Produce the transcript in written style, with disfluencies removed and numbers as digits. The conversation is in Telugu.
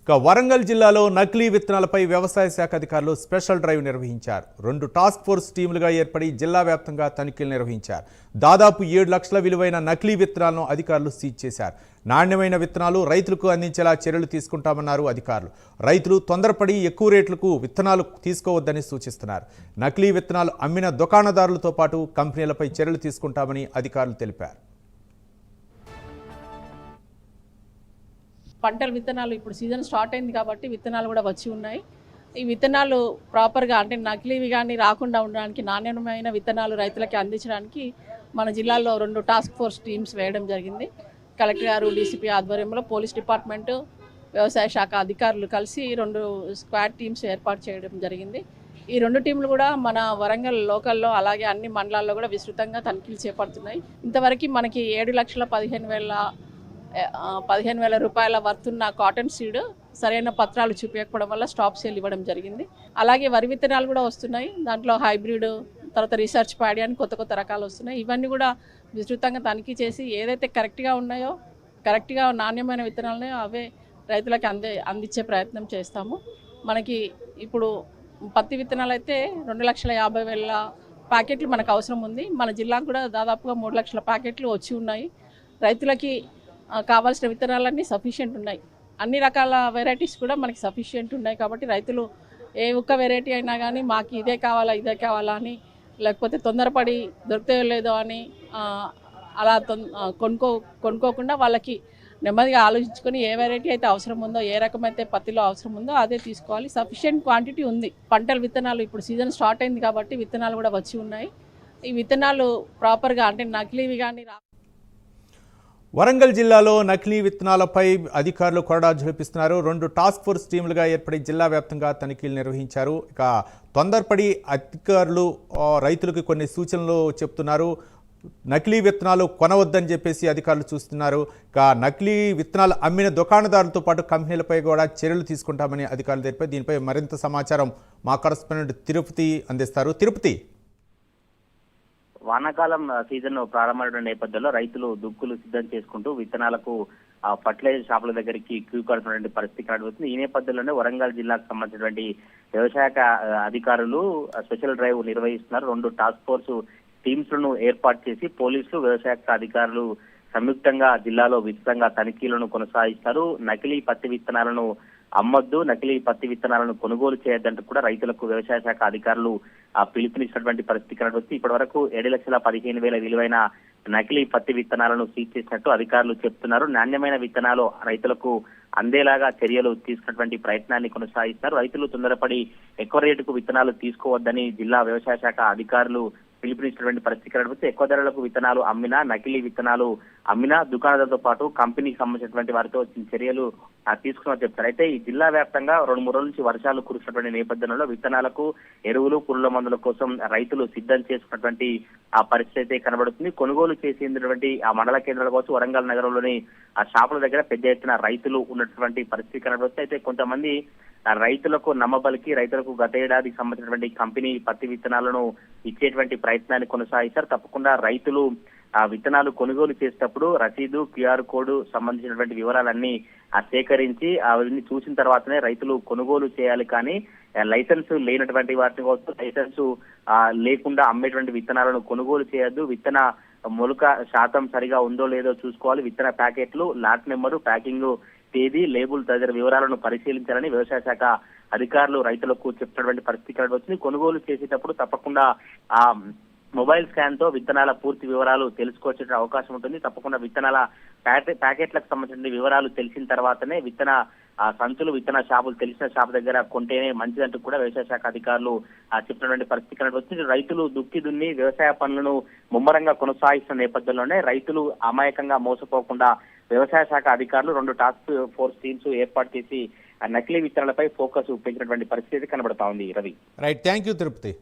వరంగల్ జిల్లాలో నకిలీ విత్తనాలపై వ్యవసాయ శాఖ అధికారులు స్పెషల్ డ్రైవ్ నిర్వహించారు. 2 టాస్క్ ఫోర్స్ టీములుగా ఏర్పడి జిల్లా వ్యాప్తంగా తనిఖీలు నిర్వహించారు. దాదాపు 7 లక్షల విలువైన నకిలీ విత్తనాలను అధికారులు సీజ్ చేశారు. నాణ్యమైన విత్తనాలు రైతులకు అందించేలా చర్యలు తీసుకుంటామన్నారు అధికారులు. రైతులు తొందరపడి ఎక్కువ రేట్లకు విత్తనాలు తీసుకోవద్దని సూచిస్తున్నారు. నకిలీ విత్తనాలు అమ్మిన దుకాణదారులతో పాటు కంపెనీలపై చర్యలు తీసుకుంటామని అధికారులు తెలిపారు. పంటల విత్తనాలు ఇప్పుడు సీజన్ స్టార్ట్ అయింది కాబట్టి విత్తనాలు కూడా వచ్చి ఉన్నాయి. ఈ విత్తనాలు ప్రాపర్గా అంటే నకిలీవి కానీ రాకుండా ఉండడానికి నాణ్యమైన విత్తనాలు రైతులకి అందించడానికి మన జిల్లాలో 2 టాస్క్ ఫోర్స్ టీమ్స్ వేయడం జరిగింది. కలెక్టర్ గారు, డీసీపీ ఆధ్వర్యంలో పోలీస్ డిపార్ట్మెంటు, వ్యవసాయ శాఖ అధికారులు కలిసి 2 స్క్వాడ్ టీమ్స్ ఏర్పాటు చేయడం జరిగింది. ఈ 2 టీంలు కూడా మన వరంగల్ లోకల్లో అలాగే అన్ని మండలాల్లో కూడా విస్తృతంగా తనిఖీలు చేపడుతున్నాయి. ఇంతవరకు మనకి 7,15,000 రూపాయల వర్తున్న కాటన్ సీడ్ సరైన పత్రాలు చూపించకపోవడం వల్ల స్టాప్ సేల్ ఇవ్వడం జరిగింది. అలాగే వరి విత్తనాలు కూడా వస్తున్నాయి. దాంట్లో హైబ్రిడ్, తర్వాత రీసెర్చ్ ప్యాడీ అని కొత్త రకాలు వస్తున్నాయి. ఇవన్నీ కూడా విస్తృతంగా తనిఖీ చేసి ఏదైతే కరెక్ట్గా ఉన్నాయో, కరెక్ట్గా నాణ్యమైన విత్తనాలనే అవే రైతులకి అందించే ప్రయత్నం చేస్తాము. మనకి ఇప్పుడు పత్తి విత్తనాలు అయితే 2,50,000 ప్యాకెట్లు మనకు అవసరం ఉంది. మన జిల్లాకు కూడా దాదాపుగా 3 లక్షల ప్యాకెట్లు వచ్చి ఉన్నాయి. రైతులకి కావాల్సిన విత్తనాలన్నీ సఫిషియెంట్ ఉన్నాయి. అన్ని రకాల వెరైటీస్ కూడా మనకి సఫిషియెంట్ ఉన్నాయి. కాబట్టి రైతులు ఏ ఒక్క వెరైటీ అయినా కానీ మాకు ఇదే కావాలా అని, లేకపోతే తొందరపడి దొరికితే లేదో అని అలా కొనుక్కోకుండా వాళ్ళకి నెమ్మదిగా ఆలోచించుకొని ఏ వెరైటీ అయితే అవసరం ఉందో, ఏ రకమైతే పత్తిలో అవసరం ఉందో అదే తీసుకోవాలి. సఫిషియెంట్ క్వాంటిటీ ఉంది. పంటల విత్తనాలు ఇప్పుడు సీజన్ స్టార్ట్ అయింది కాబట్టి విత్తనాలు కూడా వచ్చి ఉన్నాయి. ఈ విత్తనాలు ప్రాపర్గా అంటే నకిలీవి కానీ వరంగల్ జిల్లాలో నకిలీ విత్తనాలపై అధికారులు కొరడా జరుపిస్తున్నారు. 2 టాస్క్ ఫోర్స్ టీములుగా ఏర్పడి జిల్లా వ్యాప్తంగా తనిఖీలు నిర్వహించారు. ఇక తొందరపడి అధికారులు రైతులకు కొన్ని సూచనలు చెప్తున్నారు. నకిలీ విత్తనాలు కొనవద్దని చెప్పేసి అధికారులు చూస్తున్నారు. ఇక నకిలీ విత్తనాలు అమ్మిన దుకాణదారులతో పాటు కంపెనీలపై కూడా చర్యలు తీసుకుంటామని అధికారులు తెలిపారు. దీనిపై మరింత సమాచారం మా కరెస్పాండెంట్ తిరుపతి అందిస్తారు. తిరుపతి, వానాకాలం సీజన్ ప్రారంభమైన నేపథ్యంలో రైతులు దుక్కులు సిద్ధం చేసుకుంటూ విత్తనాలకు ఫర్టిలైజర్ షాపుల దగ్గరికి క్యూ కడుతున్నటువంటి పరిస్థితి కనబడుతుంది. ఈ నేపథ్యంలోనే వరంగల్ జిల్లాకు సంబంధించినటువంటి వ్యవసాయ అధికారులు స్పెషల్ డ్రైవ్ నిర్వహిస్తున్నారు. 2 టాస్క్ ఫోర్స్ టీమ్స్ లను ఏర్పాటు చేసి పోలీసులు, వ్యవసాయ అధికారులు సంయుక్తంగా జిల్లాలో విస్తృతంగా తనిఖీలను కొనసాగిస్తారు. నకిలీ పత్తి విత్తనాలను అమ్మొద్దు, నకిలీ పత్తి విత్తనాలను కొనుగోలు చేయొద్దంటూ కూడా రైతులకు వ్యవసాయ శాఖ అధికారులు పిలుపునిచ్చినటువంటి పరిస్థితి కనబడుతుంది. ఇప్పటి వరకు 7,15,000 విలువైన నకిలీ పత్తి విత్తనాలను సీజ్ చేసినట్టు అధికారులు చెప్తున్నారు. నాణ్యమైన విత్తనాలు రైతులకు అందేలాగా చర్యలు తీసుకున్నటువంటి ప్రయత్నాన్ని కొనసాగిస్తారు. రైతులు తొందరపడి ఎక్కువ రేటుకు విత్తనాలు తీసుకోవద్దని జిల్లా వ్యవసాయ శాఖ అధికారులు పిలుపునిచ్చినటువంటి పరిస్థితి కనబడితే ఎక్కువ ధరలకు విత్తనాలు అమ్మినా, నకిలీ విత్తనాలు అమ్మినా దుకాణాలతో పాటు కంపెనీకి సంబంధించినటువంటి వారితో చర్యలు తీసుకున్నారని చెప్తారు. అయితే ఈ జిల్లా వ్యాప్తంగా 2-3 రోజుల నుంచి వర్షాలు కురిసినటువంటి నేపథ్యంలో విత్తనాలకు ఎరువులు, పురుగుల మందుల కోసం రైతులు సిద్ధం చేసుకున్నటువంటి ఆ పరిస్థితి అయితే కనబడుతుంది. కొనుగోలు చేసేటువంటి ఆ మండల కేంద్రాల కోసం వరంగల్ నగరంలోని ఆ షాపుల దగ్గర పెద్ద ఎత్తున రైతులు ఉన్నటువంటి పరిస్థితి కనబడుతుంది. అయితే కొంతమంది రైతులకు నమ్మబలికి రైతులకు గత ఏడాదికి సంబంధించినటువంటి కంపెనీ పత్తి విత్తనాలను ఇచ్చేటువంటి ప్రయత్నాన్ని కొనసాగిస్తారు. తప్పకుండా రైతులు ఆ విత్తనాలు కొనుగోలు చేసేటప్పుడు రసీదు, QR కోడ్ సంబంధించినటువంటి వివరాలన్నీ సేకరించి అవన్నీ చూసిన తర్వాతనే రైతులు కొనుగోలు చేయాలి. కానీ లైసెన్స్ లేనటువంటి వాటిని కోసం లైసెన్స్ లేకుండా అమ్మేటువంటి విత్తనాలను కొనుగోలు చేయొద్దు. విత్తన మొలక శాతం సరిగా ఉందో లేదో చూసుకోవాలి. విత్తన ప్యాకెట్లు, లాట్ నెంబరు, ప్యాకింగ్ తేదీ, లేబుల్ తదితర వివరాలను పరిశీలించాలని వ్యవసాయ శాఖ అధికారులు రైతులకు చెప్తున్నటువంటి పరిస్థితి వచ్చింది. కొనుగోలు చేసేటప్పుడు తప్పకుండా ఆ మొబైల్ స్కాన్ తో విత్తనాల పూర్తి వివరాలు తెలుసుకోవచ్చే అవకాశం ఉంటుంది. తప్పకుండా విత్తనాల ప్యాకెట్లకు సంబంధించిన వివరాలు తెలిసిన తర్వాతనే విత్తన సంచులు, విత్తన షాపులు తెలిసిన షాప్ దగ్గర కొంటేనే మంచిదంటూ కూడా వ్యవసాయ శాఖ అధికారులు చెప్తున్నటువంటి పరిస్థితి కనబడుతుంది. రైతులు దుక్కి దున్ని వ్యవసాయ పనులను ముమ్మరంగా కొనసాగిస్తున్న నేపథ్యంలోనే రైతులు అమాయకంగా మోసపోకుండా వ్యవసాయ శాఖ అధికారులు 2 టాస్క్ ఫోర్స్ టీమ్స్ ఏర్పాటు చేసి నకిలీ విత్తనాలపై ఫోకస్ పెంచినటువంటి పరిస్థితి కనబడతా ఉంది. Ravi, right, thank you Tirupati.